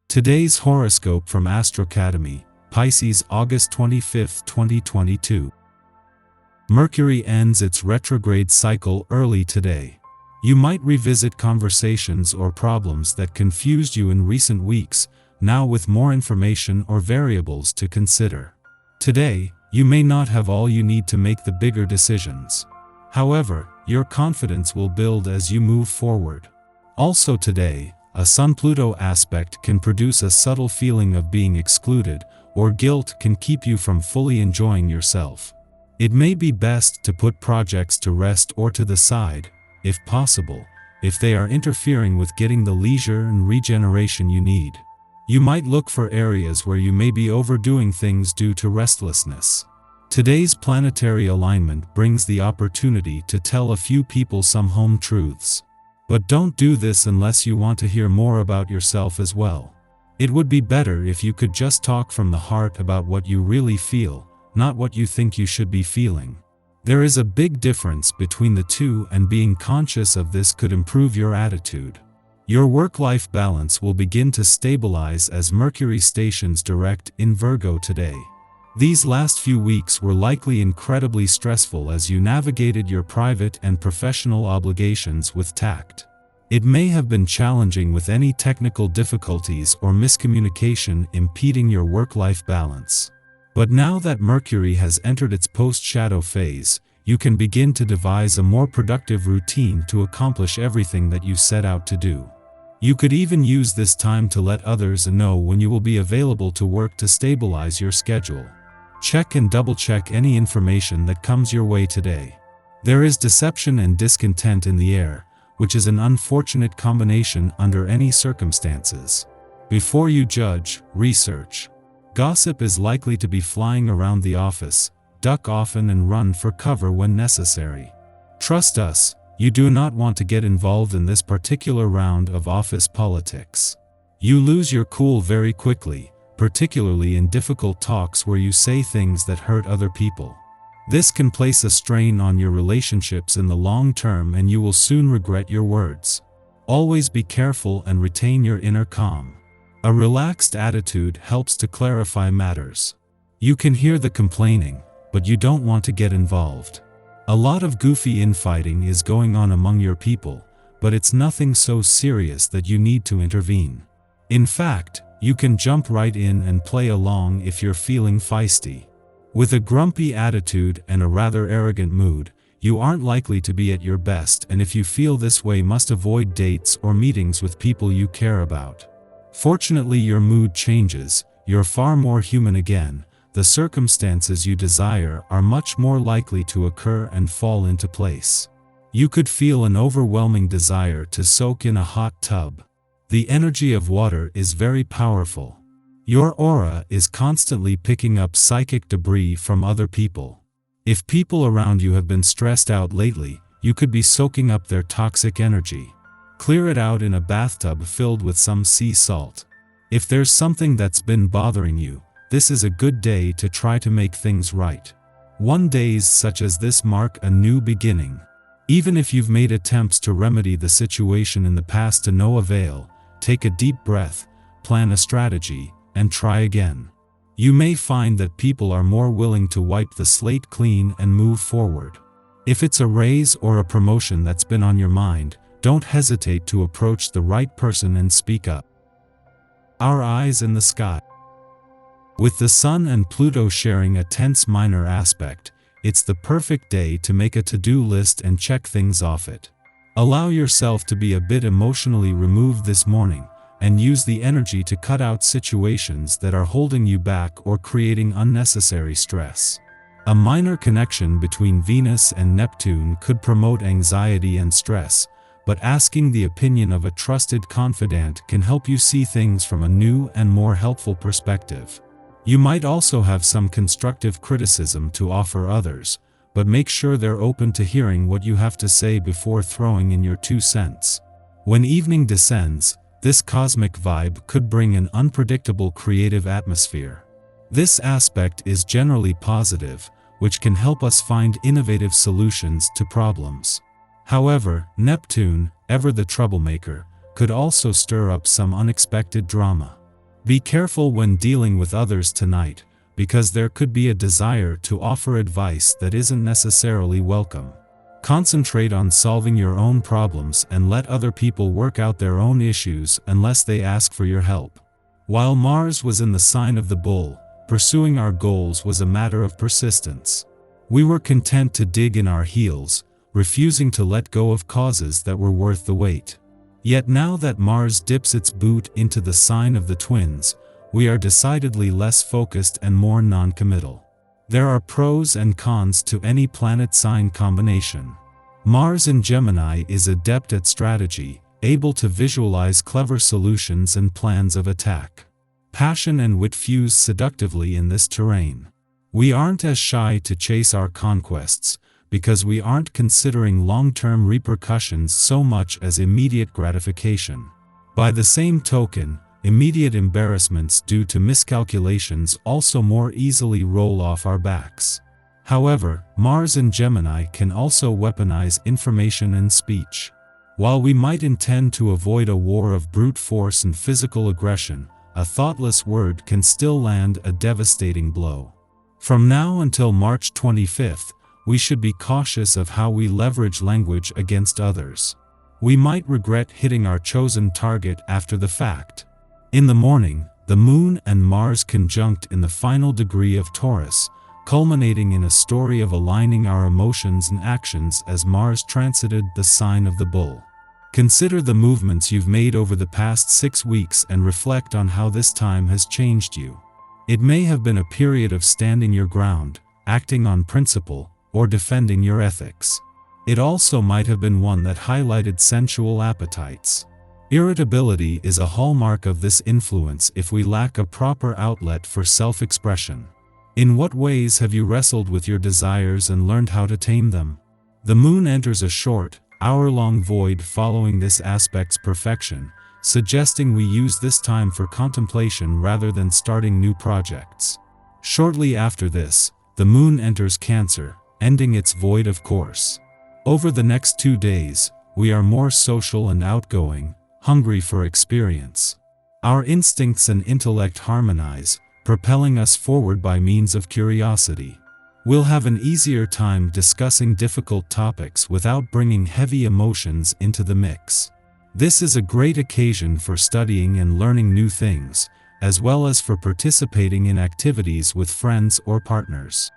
Today's horoscope from Astrocademy, Pisces August 25, 2022. Mercury ends its retrograde cycle early today. You might revisit conversations or problems that confused you in recent weeks, now with more information or variables to consider. Today, you may not have all you need to make the bigger decisions. However, your confidence will build as you move forward. Also today, a Sun-Pluto aspect can produce a subtle feeling of being excluded, or guilt can keep you from fully enjoying yourself. It may be best to put projects to rest or to the side, if possible, if they are interfering with getting the leisure and regeneration you need. You might look for areas where you may be overdoing things due to restlessness. Today's planetary alignment brings the opportunity to tell a few people some home truths. But don't do this unless you want to hear more about yourself as well. It would be better if you could just talk from the heart about what you really feel, not what you think you should be feeling. There is a big difference between the two, and being conscious of this could improve your attitude. Your work-life balance will begin to stabilize as Mercury stations direct in Virgo today. These last few weeks were likely incredibly stressful as you navigated your private and professional obligations with tact. It may have been challenging with any technical difficulties or miscommunication impeding your work-life balance. But now that Mercury has entered its post-shadow phase, you can begin to devise a more productive routine to accomplish everything that you set out to do. You could even use this time to let others know when you will be available to work to stabilize your schedule. Check and double-check any information that comes your way today. There is deception and discontent in the air, which is an unfortunate combination under any circumstances. Before you judge, research. Gossip is likely to be flying around the office. Duck often and run for cover when necessary. Trust us, you do not want to get involved in this particular round of office politics. You lose your cool very quickly, particularly in difficult talks where you say things that hurt other people. This can place a strain on your relationships in the long term, and you will soon regret your words. Always be careful and retain your inner calm. A relaxed attitude helps to clarify matters. You can hear the complaining, but you don't want to get involved. A lot of goofy infighting is going on among your people, but it's nothing so serious that you need to intervene. In fact, you can jump right in and play along if you're feeling feisty. With a grumpy attitude and a rather arrogant mood, you aren't likely to be at your best, and if you feel this way, must avoid dates or meetings with people you care about. Fortunately, your mood changes, you're far more human again. The circumstances you desire are much more likely to occur and fall into place. You could feel an overwhelming desire to soak in a hot tub. The energy of water is very powerful. Your aura is constantly picking up psychic debris from other people. If people around you have been stressed out lately, you could be soaking up their toxic energy. Clear it out in a bathtub filled with some sea salt. If there's something that's been bothering you, this is a good day to try to make things right. Days such as this mark a new beginning. Even if you've made attempts to remedy the situation in the past to no avail, take a deep breath, plan a strategy, and try again. You may find that people are more willing to wipe the slate clean and move forward. If it's a raise or a promotion that's been on your mind, don't hesitate to approach the right person and speak up. Our eyes in the sky. With the Sun and Pluto sharing a tense minor aspect, it's the perfect day to make a to-do list and check things off it. Allow yourself to be a bit emotionally removed this morning, and use the energy to cut out situations that are holding you back or creating unnecessary stress. A minor connection between Venus and Neptune could promote anxiety and stress, but asking the opinion of a trusted confidant can help you see things from a new and more helpful perspective. You might also have some constructive criticism to offer others, but make sure they're open to hearing what you have to say before throwing in your 2 cents. When evening descends, this cosmic vibe could bring an unpredictable creative atmosphere. This aspect is generally positive, which can help us find innovative solutions to problems. However, Neptune, ever the troublemaker, could also stir up some unexpected drama. Be careful when dealing with others tonight, because there could be a desire to offer advice that isn't necessarily welcome. Concentrate on solving your own problems and let other people work out their own issues unless they ask for your help. While Mars was in the sign of the Bull, pursuing our goals was a matter of persistence. We were content to dig in our heels, refusing to let go of causes that were worth the wait. Yet now that Mars dips its boot into the sign of the Twins, we are decidedly less focused and more non-committal. There are pros and cons to any planet-sign combination. Mars in Gemini is adept at strategy, able to visualize clever solutions and plans of attack. Passion and wit fuse seductively in this terrain. We aren't as shy to chase our conquests, because we aren't considering long-term repercussions so much as immediate gratification. By the same token, immediate embarrassments due to miscalculations also more easily roll off our backs. However, Mars in Gemini can also weaponize information and speech. While we might intend to avoid a war of brute force and physical aggression, a thoughtless word can still land a devastating blow. From now until March 25th, we should be cautious of how we leverage language against others. We might regret hitting our chosen target after the fact. In the morning, the Moon and Mars conjunct in the final degree of Taurus, culminating in a story of aligning our emotions and actions as Mars transited the sign of the Bull. Consider the movements you've made over the past 6 weeks and reflect on how this time has changed you. It may have been a period of standing your ground, acting on principle, or defending your ethics. It also might have been one that highlighted sensual appetites. Irritability is a hallmark of this influence if we lack a proper outlet for self-expression. In what ways have you wrestled with your desires and learned how to tame them? The Moon enters a short, hour-long void following this aspect's perfection, suggesting we use this time for contemplation rather than starting new projects. Shortly after this, the Moon enters Cancer, ending its void of course. Over the next 2 days, we are more social and outgoing, hungry for experience. Our instincts and intellect harmonize, propelling us forward by means of curiosity. We'll have an easier time discussing difficult topics without bringing heavy emotions into the mix. This is a great occasion for studying and learning new things, as well as for participating in activities with friends or partners.